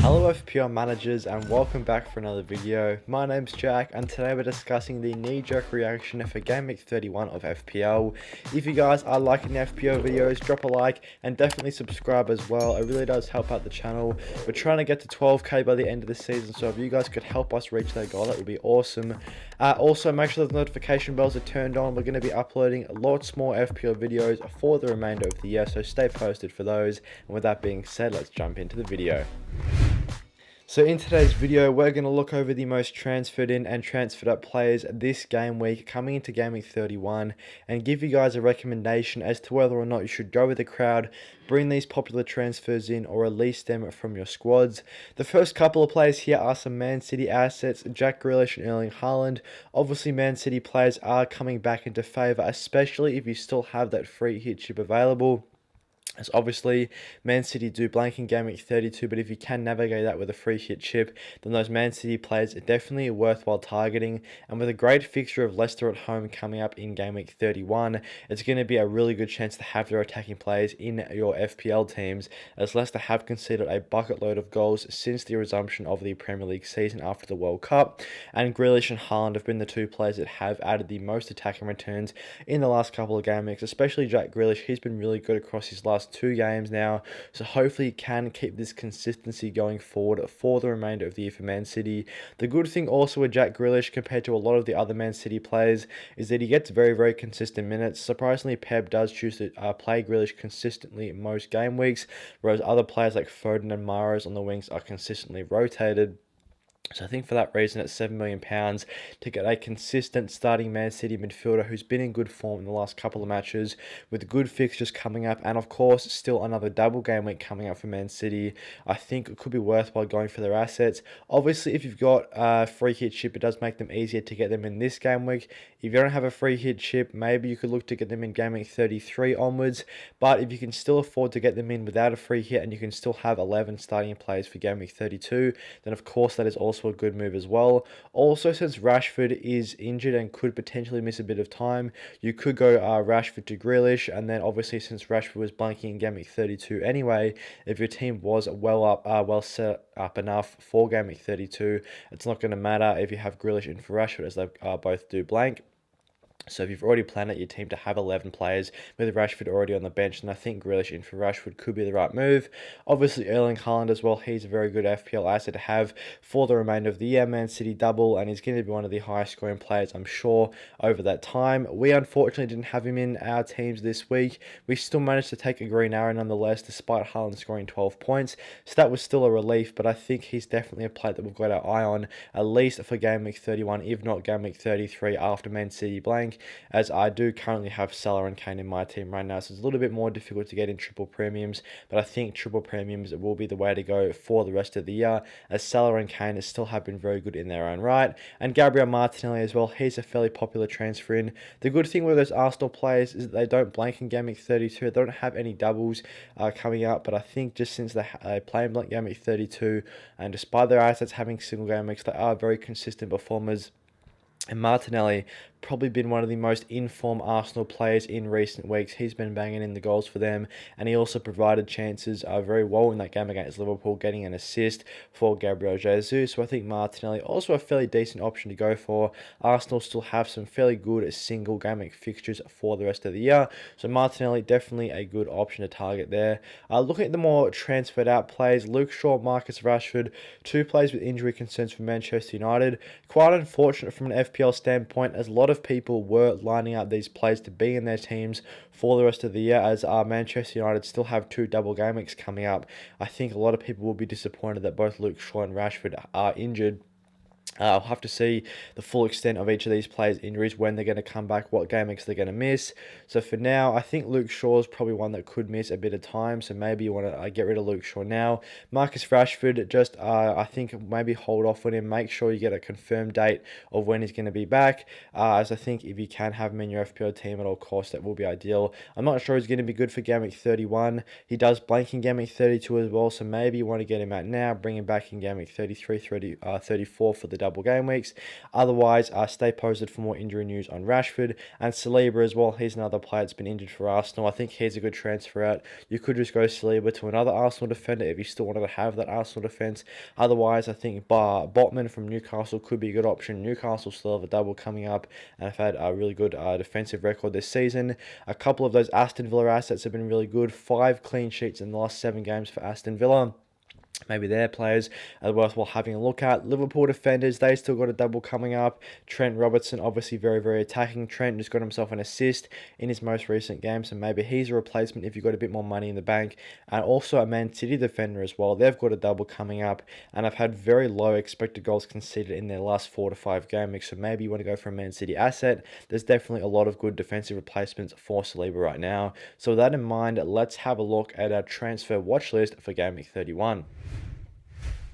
Hello FPL managers and welcome back for another video. My name's Jack and today we're discussing the knee-jerk reaction for Game Week 31 of FPL. If you guys are liking the FPL videos, drop a like and definitely subscribe as well. It really does help out the channel. We're trying to get to 12k by the end of the season, so if you guys could help us reach that goal, that would be awesome. Also make sure the notification bells are turned on. We're going to be uploading lots more FPL videos for the remainder of the year, so stay posted for those. And with that being said, let's jump into the video. So in today's video, we're going to look over the most transferred in and transferred up players this game week coming into Game Week 31 and give you guys a recommendation as to whether or not you should go with the crowd, bring these popular transfers in or release them from your squads. The first couple of players here are some Man City assets, Jack Grealish and Erling Haaland. Obviously Man City players are coming back into favour, especially if you still have that free hit chip available. As obviously, Man City do blank in Game Week 32, but if you can navigate that with a free hit chip, then those Man City players are definitely worthwhile targeting. And with a great fixture of Leicester at home coming up in Game Week 31, it's going to be a really good chance to have their attacking players in your FPL teams, as Leicester have conceded a bucket load of goals since the resumption of the Premier League season after the World Cup. And Grealish and Haaland have been the two players that have added the most attacking returns in the last couple of game weeks, especially Jack Grealish. He's been really good across his last 2 games now, so hopefully he can keep this consistency going forward for the remainder of the year for Man City. The good thing also with Jack Grealish compared to a lot of the other Man City players is that he gets very consistent minutes. Surprisingly, Pep does choose to play Grealish consistently in most game weeks, whereas other players like Foden and Mahrez on the wings are consistently rotated. So I think for that reason, it's £7 million to get a consistent starting Man City midfielder who's been in good form in the last couple of matches with good fixtures coming up. And of course, still another double game week coming up for Man City. I think it could be worthwhile going for their assets. Obviously, if you've got a free hit chip, it does make them easier to get them in this game week. If you don't have a free hit chip, maybe you could look to get them in Game Week 33 onwards. But if you can still afford to get them in without a free hit and you can still have 11 starting players for Game Week 32, then of course that is also a good move as well. Also, since Rashford is injured and could potentially miss a bit of time, you could go Rashford to Grealish, and then obviously since Rashford was blanking in Game Week 32 anyway, if your team was well set up enough for Game Week 32, it's not going to matter if you have Grealish in for Rashford, as they both do blank. So if you've already planned out your team to have 11 players with Rashford already on the bench, then I think Grealish in for Rashford could be the right move. Obviously Erling Haaland as well, he's a very good FPL asset to have for the remainder of the year. Man City double, and he's going to be one of the highest scoring players, I'm sure, over that time. We unfortunately didn't have him in our teams this week. We still managed to take a green arrow nonetheless, despite Haaland scoring 12 points. So that was still a relief, but I think he's definitely a player that we've got our eye on, at least for Game Week 31, if not Game Week 33 after Man City blank, as I do currently have Salah and Kane in my team right now, so it's a little bit more difficult to get in triple premiums, but I think triple premiums will be the way to go for the rest of the year, as Salah and Kane still have been very good in their own right. And Gabriel Martinelli as well, he's a fairly popular transfer in. The good thing with those Arsenal players is that they don't blank in Game Week 32, they don't have any doubles coming up, but I think just since they play in blank Game Week 32, and despite their assets having single game weeks, they are very consistent performers. And Martinelli probably been one of the most informed Arsenal players in recent weeks. He's been banging in the goals for them, and he also provided chances very well in that game against Liverpool, getting an assist for Gabriel Jesus. So I think Martinelli also a fairly decent option to go for. Arsenal still have some fairly good single game week fixtures for the rest of the year, so Martinelli definitely a good option to target there. Looking at the more transferred out players, Luke Shaw, Marcus Rashford, 2 players with injury concerns for Manchester United. Quite unfortunate from an FPL standpoint, as a lot of people were lining up these players to be in their teams for the rest of the year, as Manchester United still have 2 double game weeks coming up. I think a lot of people will be disappointed that both Luke Shaw and Rashford are injured. I'll have to see the full extent of each of these players' injuries, when they're going to come back, what game weeks they're going to miss. So for now, I think Luke Shaw is probably one that could miss a bit of time. So maybe you want to get rid of Luke Shaw now. Marcus Rashford, just I think maybe hold off on him. Make sure you get a confirmed date of when he's going to be back. As I think if you can have him in your FPL team at all costs, that will be ideal. I'm not sure he's going to be good for Game Week 31. He does blank in Game Week 32 as well. So maybe you want to get him out now, bring him back in Game Week 33, 34 for the double game weeks. Otherwise, stay posted for more injury news on Rashford and Saliba as well. He's another player that's been injured for Arsenal. I think he's a good transfer out. You could just go Saliba to another Arsenal defender if you still wanted to have that Arsenal defence. Otherwise, I think Botman from Newcastle could be a good option. Newcastle still have a double coming up and have had a really good defensive record this season. A couple of those Aston Villa assets have been really good. 5 clean sheets in the last 7 games for Aston Villa. Maybe their players are worthwhile having a look at. Liverpool defenders, they still got a double coming up. Trent Robertson, obviously very, very attacking. Trent just got himself an assist in his most recent game, so maybe he's a replacement if you've got a bit more money in the bank. And also a Man City defender as well. They've got a double coming up and have had very low expected goals conceded in their last 4 to 5 game weeks. So maybe you want to go for a Man City asset. There's definitely a lot of good defensive replacements for Saliba right now. So with that in mind, let's have a look at our transfer watch list for Game Week 31.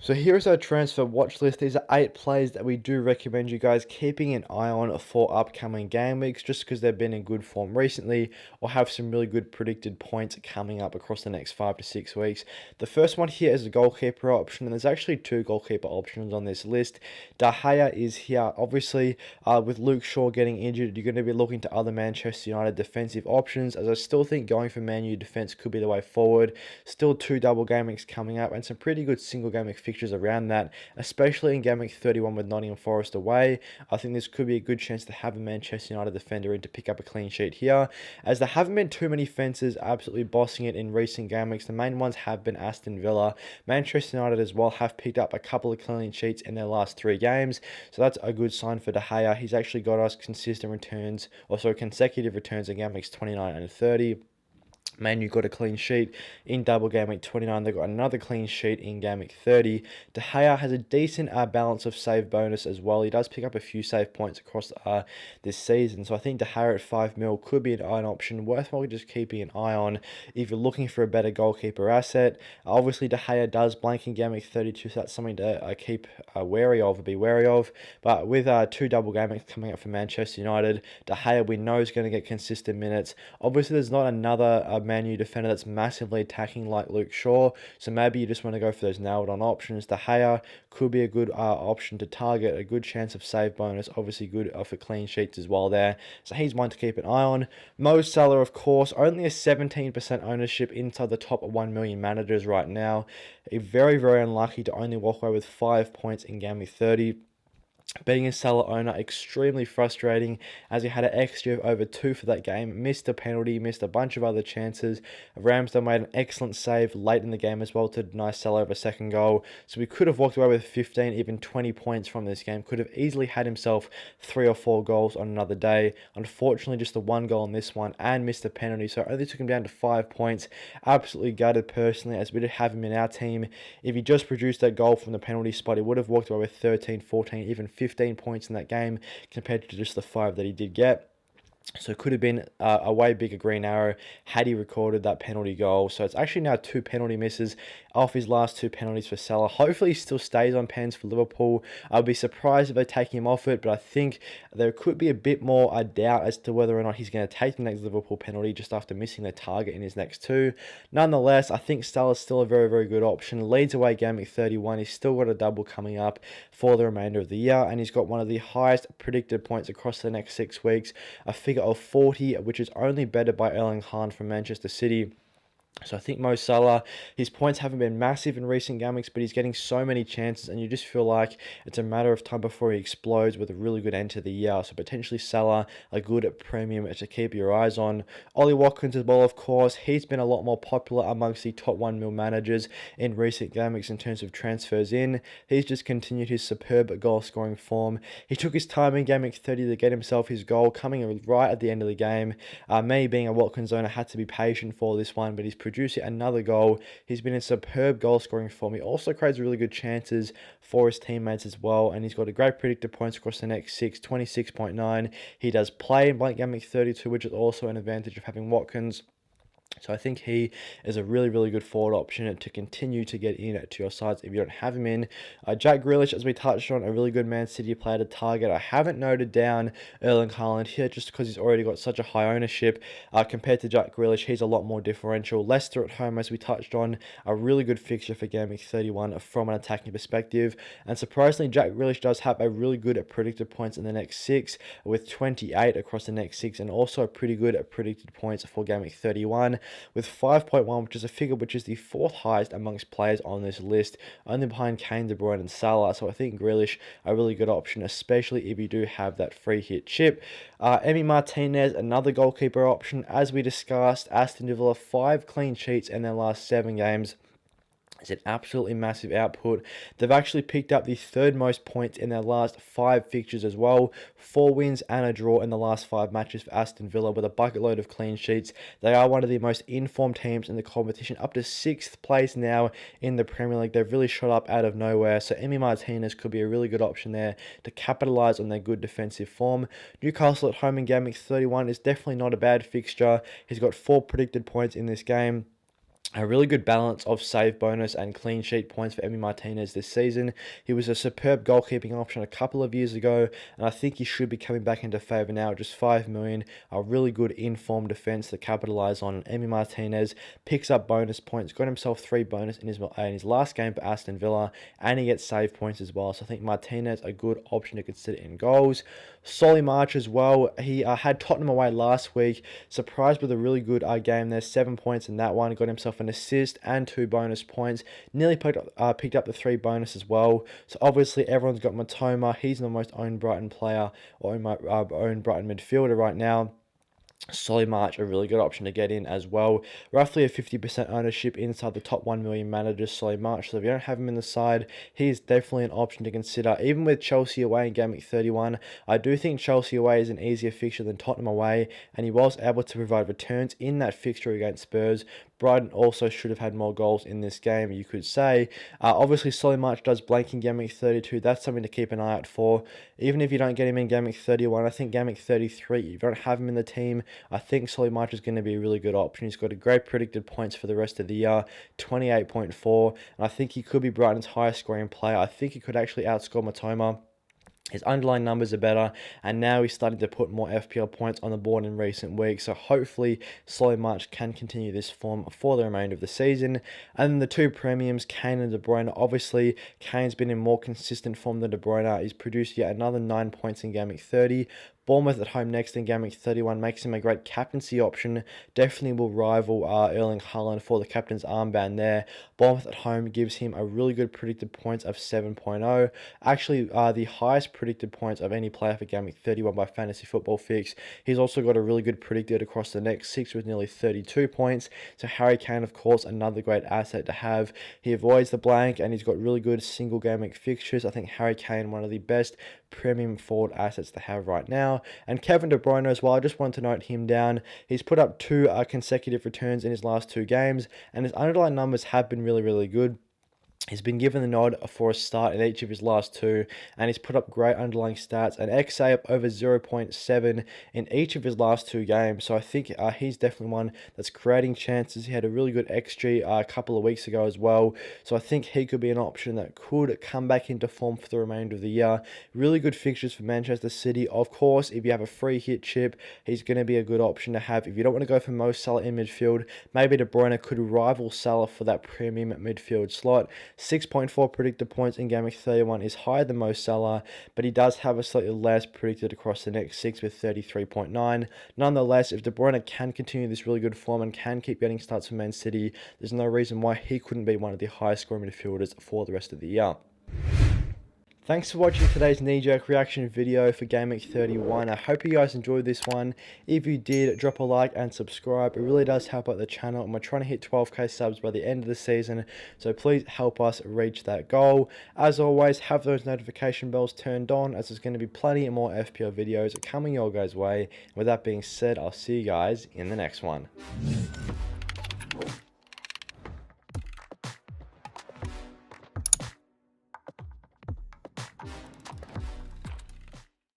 So here's our transfer watch list. These are 8 players that we do recommend you guys keeping an eye on for upcoming game weeks, just because they've been in good form recently or have some really good predicted points coming up across the next 5 to 6 weeks. The first one here is a goalkeeper option, and there's actually 2 goalkeeper options on this list. De Gea is here. Obviously, with Luke Shaw getting injured, you're going to be looking to other Manchester United defensive options, as I still think going for Man U defense could be the way forward. Still 2 double game weeks coming up and some pretty good single game week fixtures around that, especially in game week 31 with Nottingham Forest away. I think this could be a good chance to have a Manchester United defender in to pick up a clean sheet here, as there haven't been too many fences absolutely bossing it in recent game weeks. The main ones have been Aston Villa. Manchester United as well have picked up a couple of clean sheets in their last 3 games, so that's a good sign for De Gea. He's actually got us consistent returns, also consecutive returns in game weeks 29 and 30. Man U got a clean sheet in double game week 29. They got another clean sheet in game week 30. De Gea has a decent balance of save bonus as well. He does pick up a few save points across this season. So I think De Gea at 5 mil could be an option. Worthwhile just keeping an eye on if you're looking for a better goalkeeper asset. Obviously, De Gea does blank in game week 32, so that's something to keep wary of or be wary of. But with 2 double game weeks coming up for Manchester United, De Gea we know is going to get consistent minutes. Obviously, there's not another Man U defender that's massively attacking like Luke Shaw, so maybe you just want to go for those nailed on options. De Gea could be a good option to target, a good chance of save bonus, obviously good for clean sheets as well there, so he's one to keep an eye on. Mo Salah, of course, only a 17% ownership inside the top 1 million managers right now. Very, very unlucky to only walk away with 5 points in game week 30. Being a Salah owner, extremely frustrating, as he had an XG of over 2 for that game. Missed a penalty, missed a bunch of other chances. Ramsdale made an excellent save late in the game as well to deny Salah of a second goal. So we could have walked away with 15, even 20 points from this game. Could have easily had himself 3 or 4 goals on another day. Unfortunately, just the 1 goal on this one and missed a penalty. So it only took him down to 5 points. Absolutely gutted personally, as we did have him in our team. If he just produced that goal from the penalty spot, he would have walked away with 13, 14, even 15 points in that game compared to just the 5 that he did get. So it could have been a way bigger green arrow had he recorded that penalty goal. So it's actually now 2 penalty misses off his last 2 penalties for Salah. Hopefully he still stays on pens for Liverpool. I'll be surprised if they take him off it, but I think there could be a bit more doubt as to whether or not he's going to take the next Liverpool penalty just after missing the target in his next 2. Nonetheless, I think Salah's still a very, very good option. Leeds away game week 31. He's still got a double coming up for the remainder of the year, and he's got one of the highest predicted points across the next 6 weeks, a figure of 40, which is only bettered by Erling Haaland from Manchester City. So I think Mo Salah, his points haven't been massive in recent game weeks, but he's getting so many chances, and you just feel like it's a matter of time before he explodes with a really good end to the year. So potentially Salah, a good premium to keep your eyes on. Ollie Watkins as well, of course. He's been a lot more popular amongst the top 1 mil managers in recent game weeks in terms of transfers in. He's just continued his superb goal scoring form. He took his time in game week 30 to get himself his goal, coming right at the end of the game. Me being a Watkins owner, had to be patient for this one, but he's producing another goal. He's been in superb goal scoring form. He also creates really good chances for his teammates as well, and he's got a great predicted points across the next 6, 26.9. He does play in blank game week 32, which is also an advantage of having Watkins. So I think he is a really good forward option to continue to get in to your sides if you don't have him in. Jack Grealish, as we touched on, a really good Man City player to target. I haven't noted down Erling Haaland here just because he's already got such a high ownership. Compared to Jack Grealish, he's a lot more differential. Leicester at home, as we touched on, a really good fixture for Game Week 31 from an attacking perspective. And surprisingly, Jack Grealish does have a really good predicted points in the next 6 with 28 across the next 6, and also pretty good at predicted points for Game Week 31 with 5.1, which is a figure which is the 4th highest amongst players on this list, only behind Kane, De Bruyne and Salah. So I think Grealish a really good option, especially if you do have that free hit chip. Emi Martinez, another goalkeeper option. As we discussed, Aston Villa 5 clean sheets in their last 7 games. It's an absolutely massive output. They've actually picked up the 3rd most points in their last 5 fixtures as well. 4 wins and a draw in the last 5 matches for Aston Villa with a bucket load of clean sheets. They are one of the most informed teams in the competition, up to 6th place now in the Premier League. They've really shot up out of nowhere. So Emi Martinez could be a really good option there to capitalise on their good defensive form. Newcastle at home in Game Week 31 is definitely not a bad fixture. He's got 4 predicted points in this game. A really good balance of save bonus and clean sheet points for Emi Martinez this season. He was a superb goalkeeping option a couple of years ago, and I think he should be coming back into favour now. Just 5 million, a really good informed defence to capitalise on. Emi Martinez picks up bonus points, got himself 3 bonus in his last game for Aston Villa, and he gets save points as well. So I think Martinez a good option to consider in goals. Solly March as well. He had Tottenham away last week. Surprised with a really good game there. 7 points in that one. Got himself an assist and 2 bonus points. Nearly picked up the 3 bonus as well. So obviously everyone's got Matoma. He's the most owned Brighton player or owned Brighton midfielder right now. Solly March, a really good option to get in as well. Roughly a 50% ownership inside the top 1 million managers, Solly March. So if you don't have him in the side, he is definitely an option to consider. Even with Chelsea away in Game Week 31, I do think Chelsea away is an easier fixture than Tottenham away, and he was able to provide returns in that fixture against Spurs. Brighton also should have had more goals in this game, you could say. Obviously, Solly March does blank in Game Week 32. That's something to keep an eye out for. Even if you don't get him in Game Week 31, I think Game Week 33, if you don't have him in the team, I think Solly March is going to be a really good option. He's got a great predicted points for the rest of the year, 28.4, and I think he could be Brighton's highest scoring player. I think he could actually outscore Matoma. His underlying numbers are better, and now he's starting to put more FPL points on the board in recent weeks. So hopefully, Solly March can continue this form for the remainder of the season. And then the 2 premiums, Kane and De Bruyne. Obviously, Kane's been in more consistent form than De Bruyne. He's produced yet another 9 points in Game Week 30. Bournemouth at home next in Game Week 31 makes him a great captaincy option. Definitely will rival Erling Haaland for the captain's armband there. Bournemouth at home gives him a really good predicted points of 7.0. Actually, the highest predicted points of any player for Game Week 31 by Fantasy Football Fix. He's also got a really good predicted across the next 6 with nearly 32 points. So Harry Kane, of course, another great asset to have. He avoids the blank, and he's got really good single game week fixtures. I think Harry Kane, one of the best premium forward assets to have right now. And Kevin De Bruyne as well, I just want to note him down. He's put up 2 consecutive returns in his last 2 games, and his underlying numbers have been really good. He's been given the nod for a start in each of his last 2, and he's put up great underlying stats, an XA of over 0.7 in each of his last 2 games. So I think he's definitely one that's creating chances. He had a really good XG a couple of weeks ago as well. So I think he could be an option that could come back into form for the remainder of the year. Really good fixtures for Manchester City. Of course, if you have a free hit chip, he's going to be a good option to have. If you don't want to go for Mo Salah in midfield, maybe De Bruyne could rival Salah for that premium midfield slot. 6.4 predicted points in Game Week 31 is higher than Mo Salah, but he does have a slightly less predicted across the next 6 with 33.9. Nonetheless, if De Bruyne can continue this really good form and can keep getting starts for Man City, there's no reason why he couldn't be one of the highest scoring midfielders for the rest of the year. Thanks for watching today's knee-jerk reaction video for Game Week 31. I hope you guys enjoyed this one. If you did, drop a like and subscribe. It really does help out the channel, and we're trying to hit 12k subs by the end of the season, so please help us reach that goal. As always, have those notification bells turned on, as there's going to be plenty more FPL videos coming your guys' way. With that being said, I'll see you guys in the next one.